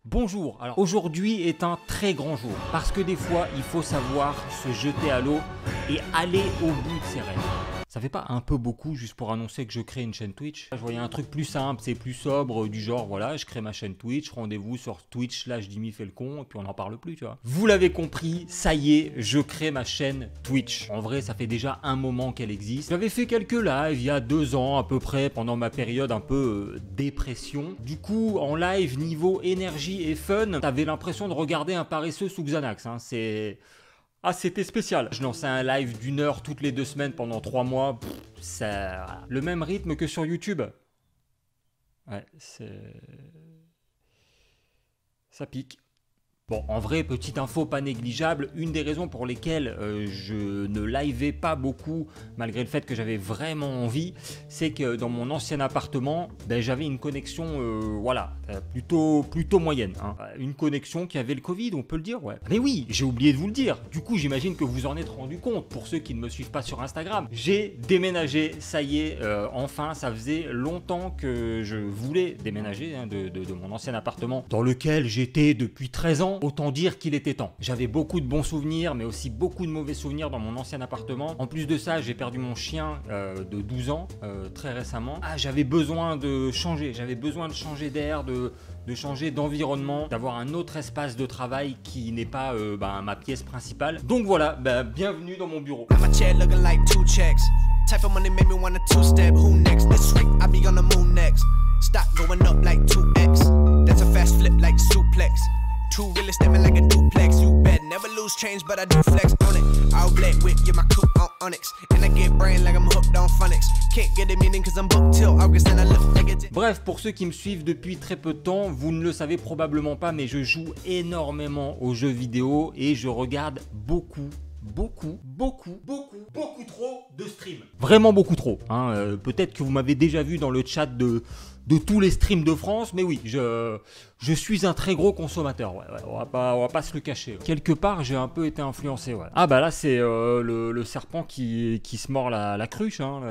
Bonjour, alors aujourd'hui est un très grand jour parce que des fois il faut savoir se jeter à l'eau et aller au bout de ses rêves. Ça fait pas un peu beaucoup juste pour annoncer que je crée une chaîne Twitch? Je voyais un truc plus simple, c'est plus sobre, du genre voilà, je crée ma chaîne Twitch, rendez-vous sur Twitch/Jimmy fait le con et puis on n'en parle plus, tu vois. Vous l'avez compris, ça y est, je crée ma chaîne Twitch. En vrai, ça fait déjà un moment qu'elle existe. J'avais fait quelques lives il y a 2 ans à peu près, pendant ma période un peu dépression. Du coup, en live, niveau énergie et fun, t'avais l'impression de regarder un paresseux sous Xanax, hein. C'était spécial. Je lançais un live d'1 heure toutes les 2 semaines pendant 3 mois. Ça... Le même rythme que sur YouTube. Ouais, ça pique. Bon, en vrai, petite info pas négligeable, une des raisons pour lesquelles je ne liveais pas beaucoup, malgré le fait que j'avais vraiment envie, c'est que dans mon ancien appartement, j'avais une connexion, plutôt moyenne. Hein. Une connexion qui avait le Covid, on peut le dire, ouais. Mais oui, j'ai oublié de vous le dire. Du coup, j'imagine que vous en êtes rendu compte, pour ceux qui ne me suivent pas sur Instagram. J'ai déménagé, ça y est, enfin, ça faisait longtemps que je voulais déménager hein, de mon ancien appartement, dans lequel j'étais depuis 13 ans. Autant dire qu'il était temps. J'avais beaucoup de bons souvenirs, mais aussi beaucoup de mauvais souvenirs dans mon ancien appartement. En plus de ça, j'ai perdu mon chien de 12 ans très récemment. Ah, j'avais besoin de changer. J'avais besoin de changer d'air, de changer d'environnement, d'avoir un autre espace de travail qui n'est pas ma pièce principale. Donc voilà, bienvenue dans mon bureau. True real estate like a duplex. You bet never lose change, but I do flex on it. I'll black with you, my coupe on Onyx. And I get brain like I'm hooked on phonics. Can't get a meaning cause I'm booked till August and I look like it. Bref, pour ceux qui me suivent depuis très peu de temps, vous ne le savez probablement pas, mais je joue énormément aux jeux vidéo et je regarde beaucoup trop de streams. Vraiment beaucoup trop. Hein. Peut-être que vous m'avez déjà vu dans le chat de tous les streams de France, mais oui, je suis un très gros consommateur, ouais, on va pas se le cacher. Quelque part, j'ai un peu été influencé, ouais. Ah bah là, c'est le serpent qui se mord la cruche, hein.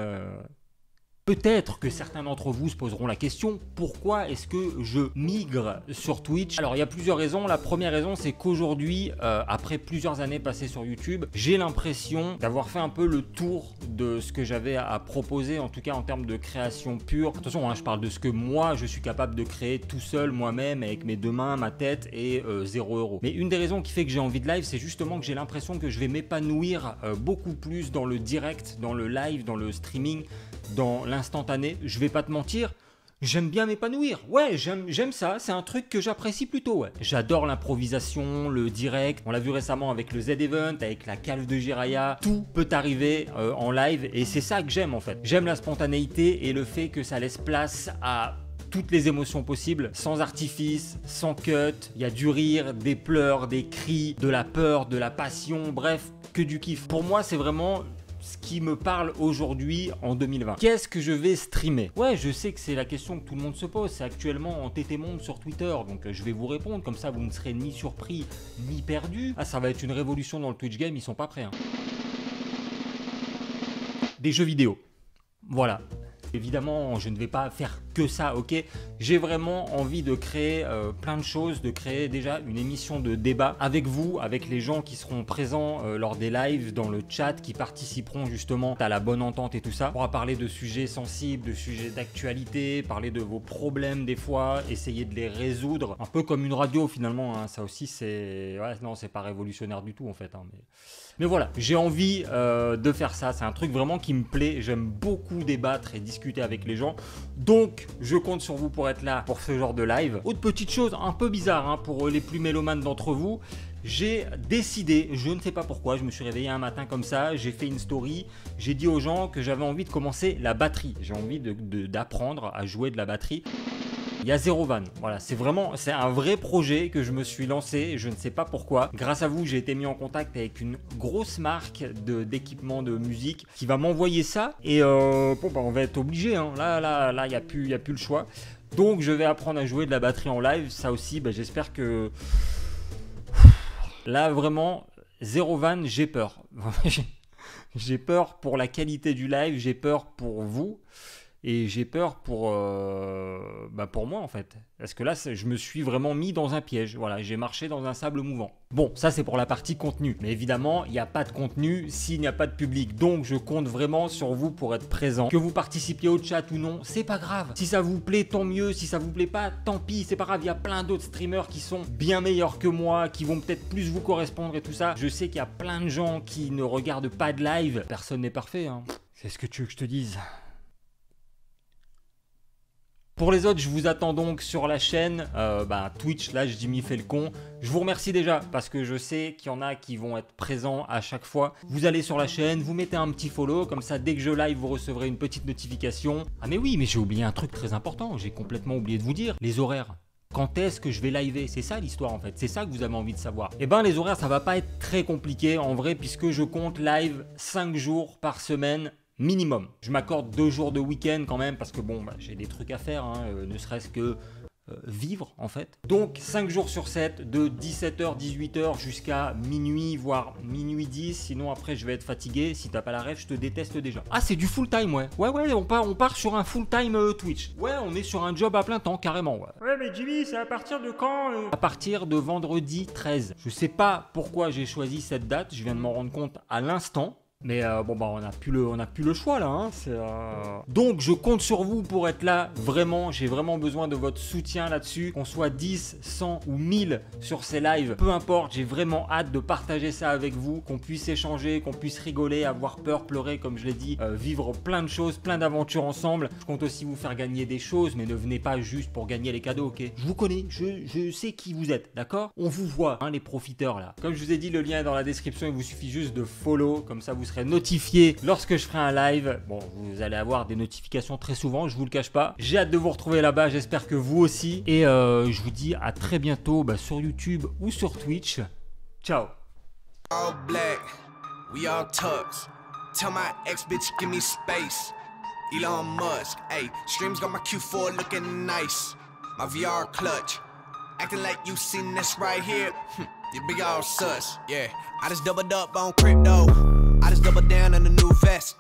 Peut-être que certains d'entre vous se poseront la question, pourquoi est-ce que je migre sur Twitch? Alors il y a plusieurs raisons. La première raison, c'est qu'aujourd'hui, après plusieurs années passées sur YouTube, j'ai l'impression d'avoir fait un peu le tour de ce que j'avais à proposer, en tout cas en termes de création pure. Attention, hein, je parle de ce que moi, je suis capable de créer tout seul, moi-même, avec mes 2 mains, ma tête et 0 €. Mais une des raisons qui fait que j'ai envie de live, c'est justement que j'ai l'impression que je vais m'épanouir beaucoup plus dans le direct, dans le live, dans le streaming, dans l'instantané. Je vais pas te mentir, j'aime bien m'épanouir. Ouais, j'aime ça, c'est un truc que j'apprécie plutôt, ouais. J'adore l'improvisation, le direct. On l'a vu récemment avec le Z-Event, avec la calve de Jiraya. Tout peut arriver en live et c'est ça que j'aime en fait. J'aime la spontanéité et le fait que ça laisse place à toutes les émotions possibles, sans artifice, sans cut. Il y a du rire, des pleurs, des cris, de la peur, de la passion, bref, que du kiff. Pour moi, c'est vraiment ce qui me parle aujourd'hui en 2020. Qu'est-ce que je vais streamer? Ouais, je sais que c'est la question que tout le monde se pose. C'est actuellement en TT Monde sur Twitter, donc je vais vous répondre. Comme ça, vous ne serez ni surpris, ni perdu. Ah, ça va être une révolution dans le Twitch game, ils sont pas prêts. Hein. Des jeux vidéo. Voilà. Évidemment, je ne vais pas faire que ça, ok? J'ai vraiment envie de créer plein de choses, de créer déjà une émission de débat avec vous, avec les gens qui seront présents lors des lives, dans le chat, qui participeront justement à la bonne entente et tout ça. On pourra parler de sujets sensibles, de sujets d'actualité, parler de vos problèmes des fois, essayer de les résoudre. Un peu comme une radio finalement, hein. Ça aussi c'est... Ouais, non, c'est pas révolutionnaire du tout en fait. Hein, mais voilà, j'ai envie de faire ça. C'est un truc vraiment qui me plaît. J'aime beaucoup débattre et discuter avec les gens. Donc, je compte sur vous pour être là pour ce genre de live. Autre petite chose un peu bizarre hein, pour les plus mélomanes d'entre vous. J'ai décidé, je ne sais pas pourquoi, je me suis réveillé un matin comme ça, j'ai fait une story, j'ai dit aux gens que j'avais envie de commencer la batterie. J'ai envie d'apprendre à jouer de la batterie. Il y a 0 van, voilà, c'est un vrai projet que je me suis lancé, je ne sais pas pourquoi. Grâce à vous, j'ai été mis en contact avec une grosse marque d'équipement de musique qui va m'envoyer ça. Et on va être obligé, hein. Là, il n'y a plus le choix. Donc, je vais apprendre à jouer de la batterie en live. Ça aussi, j'espère que... Là, vraiment, 0 van, j'ai peur. J'ai peur pour la qualité du live, j'ai peur pour vous. Et j'ai peur pour moi en fait. Parce que là, je me suis vraiment mis dans un piège. Voilà, j'ai marché dans un sable mouvant. Bon, ça c'est pour la partie contenu. Mais évidemment, il n'y a pas de contenu s'il n'y a pas de public. Donc je compte vraiment sur vous pour être présent. Que vous participiez au chat ou non, c'est pas grave. Si ça vous plaît, tant mieux. Si ça vous plaît pas, tant pis. C'est pas grave, il y a plein d'autres streamers qui sont bien meilleurs que moi, qui vont peut-être plus vous correspondre et tout ça. Je sais qu'il y a plein de gens qui ne regardent pas de live. Personne n'est parfait, hein. C'est ce que tu veux que je te dise. Pour les autres, je vous attends donc sur la chaîne Twitch, là Jimmy fait le con. Je vous remercie déjà parce que je sais qu'il y en a qui vont être présents à chaque fois. Vous allez sur la chaîne, vous mettez un petit follow, comme ça dès que je live, vous recevrez une petite notification. Ah mais oui, mais j'ai oublié un truc très important, j'ai complètement oublié de vous dire, les horaires. Quand est-ce que je vais liver? C'est ça l'histoire en fait, c'est ça que vous avez envie de savoir. Eh ben les horaires, ça va pas être très compliqué en vrai puisque je compte live 5 jours par semaine. Minimum. Je m'accorde 2 jours de week-end quand même parce que bon, j'ai des trucs à faire, hein, ne serait-ce que vivre en fait. Donc 5 jours sur 7 de 17h, 18h jusqu'à minuit, voire minuit 10. Sinon après je vais être fatigué. Si t'as pas la ref, je te déteste déjà. Ah c'est du full time ouais. Ouais, on part sur un full time Twitch. Ouais, on est sur un job à plein temps carrément ouais. Ouais mais Jimmy, c'est à partir de quand À partir de vendredi 13. Je sais pas pourquoi j'ai choisi cette date. Je viens de m'en rendre compte à l'instant. Mais on n'a plus le choix là. Hein. Donc je compte sur vous pour être là. Vraiment, j'ai vraiment besoin de votre soutien là-dessus. Qu'on soit 10, 100 ou 1000 sur ces lives. Peu importe, j'ai vraiment hâte de partager ça avec vous. Qu'on puisse échanger, qu'on puisse rigoler, avoir peur, pleurer comme je l'ai dit. Vivre plein de choses, plein d'aventures ensemble. Je compte aussi vous faire gagner des choses. Mais ne venez pas juste pour gagner les cadeaux, ok? Je vous connais, je sais qui vous êtes, d'accord? On vous voit, hein, les profiteurs là. Comme je vous ai dit, le lien est dans la description. Il vous suffit juste de follow. Comme ça, vous serez notifié lorsque je ferai un live. Bon, vous allez avoir des notifications très souvent, je vous le cache pas. J'ai hâte de vous retrouver là-bas, j'espère que vous aussi. Et je vous dis à très bientôt sur YouTube ou sur Twitch. Ciao. All black, we all tucks. Tell my ex-bitch give me space. Elon Musk, hey, streams got my Q4 looking nice. My VR clutch, acting like you seen this right here. You big all sus, yeah. I just doubled up on crypto. I just doubled down on the new vest.